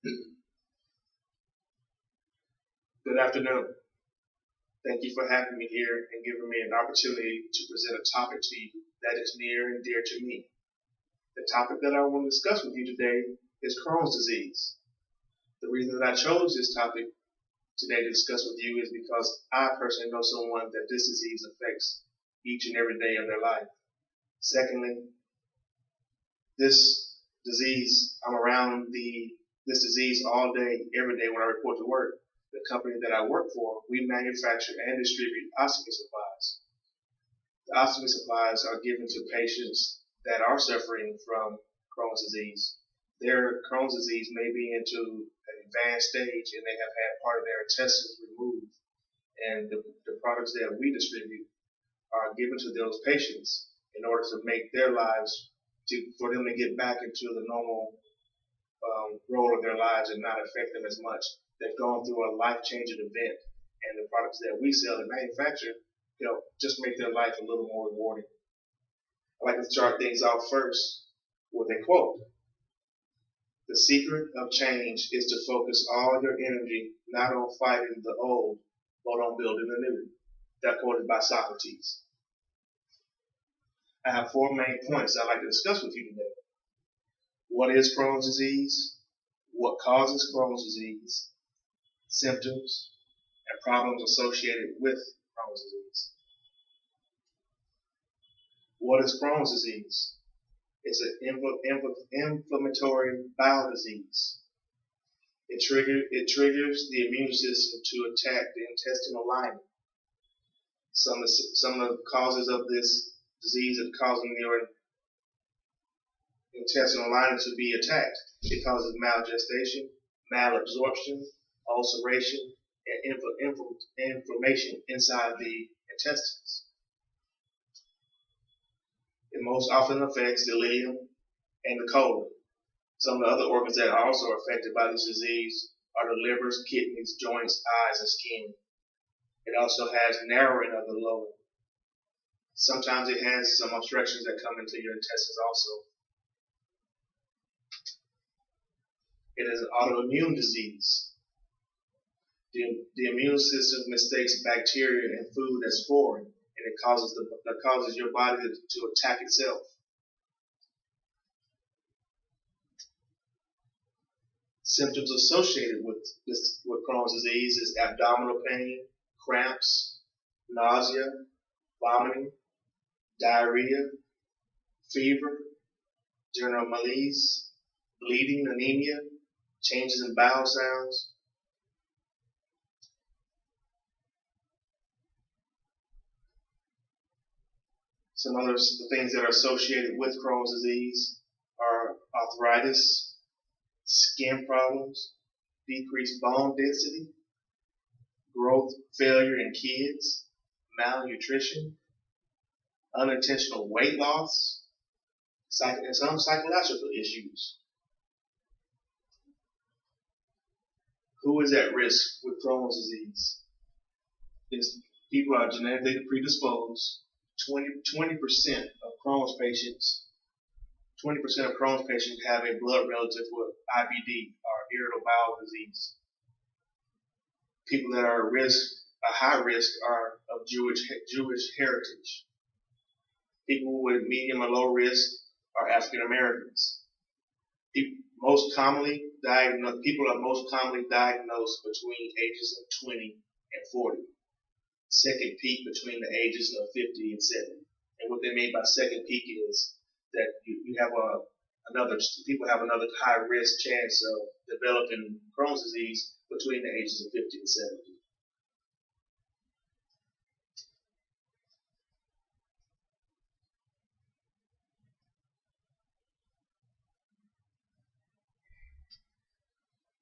Good afternoon. Thank you for having me here and giving me an opportunity to present a topic to you that is near and dear to me. The topic that I want to discuss with you today is Crohn's disease. The reason that I chose this topic today to discuss with you is because I personally know someone that this disease affects each and every day of their life. Secondly, this I'm around this disease all day, every day when I report to work. The company that I work for, we manufacture and distribute ostomy supplies. The ostomy supplies are given to patients that are suffering from Crohn's disease. Their Crohn's disease may be into an advanced stage and they have had part of their intestines removed. And the products that we distribute are given to those patients in order to make their lives, for them to get back into the normal role of their lives and not affect them as much. They've gone through a life-changing event, and the products that we sell and manufacture help just make their life a little more rewarding. I'd like to start things off first with a quote. The secret of change is to focus all your energy not on fighting the old, but on building the new. That quote is by Socrates. I have 4 main points I'd like to discuss with you today. What is Crohn's disease? What causes Crohn's disease? Symptoms and problems associated with Crohn's disease. What is Crohn's disease? It's an inflammatory bowel disease. It triggers the immune system to attack the intestinal lining. Some of the causes of this disease are causing your intestinal lining to be attacked. It causes malgestation, malabsorption, ulceration, and inflammation inside the intestines. It most often affects the ileum and the colon. Some of the other organs that are also affected by this disease are the livers, kidneys, joints, eyes, and skin. It also has narrowing of the lobe. Sometimes it has some obstructions that come into your intestines also. It is an autoimmune disease. The immune system mistakes bacteria and food as foreign, and it causes your body to attack itself. Symptoms associated with Crohn's disease is abdominal pain, cramps, nausea, vomiting, diarrhea, fever, general malaise, bleeding, anemia, changes in bowel sounds. Some other things that are associated with Crohn's disease are arthritis, skin problems, decreased bone density, growth failure in kids, malnutrition, unintentional weight loss, and some psychological issues. Who is at risk with Crohn's disease? People are genetically predisposed. 20% of Crohn's patients have a blood relative with IBD or irritable bowel disease. People that are a high risk are of Jewish heritage. People with medium or low risk are African Americans. People are most commonly diagnosed between ages of 20 and 40. Second peak between the ages of 50 and 70. And what they mean by second peak is that people have another high risk chance of developing Crohn's disease between the ages of 50 and 70.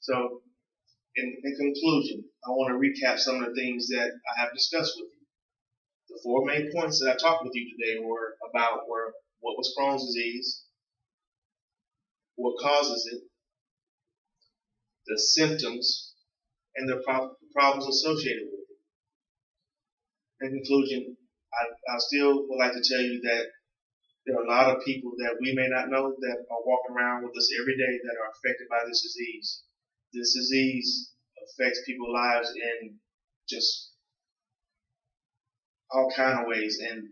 So, in conclusion, I want to recap some of the things that I have discussed with you. The 4 main points that I talked with you today were what was Crohn's disease, what causes it, the symptoms, and the problems associated with it. In conclusion, I still would like to tell you that there are a lot of people that we may not know that are walking around with us every day that are affected by this disease. This disease affects people's lives in just all kind of ways, and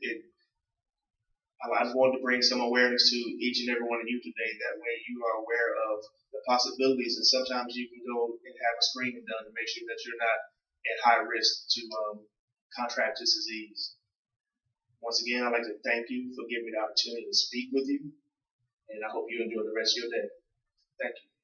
I just wanted to bring some awareness to each and every one of you today. That way, you are aware of the possibilities, and sometimes you can go and have a screening done to make sure that you're not at high risk to contract this disease. Once again, I'd like to thank you for giving me the opportunity to speak with you, and I hope you enjoy the rest of your day. Thank you.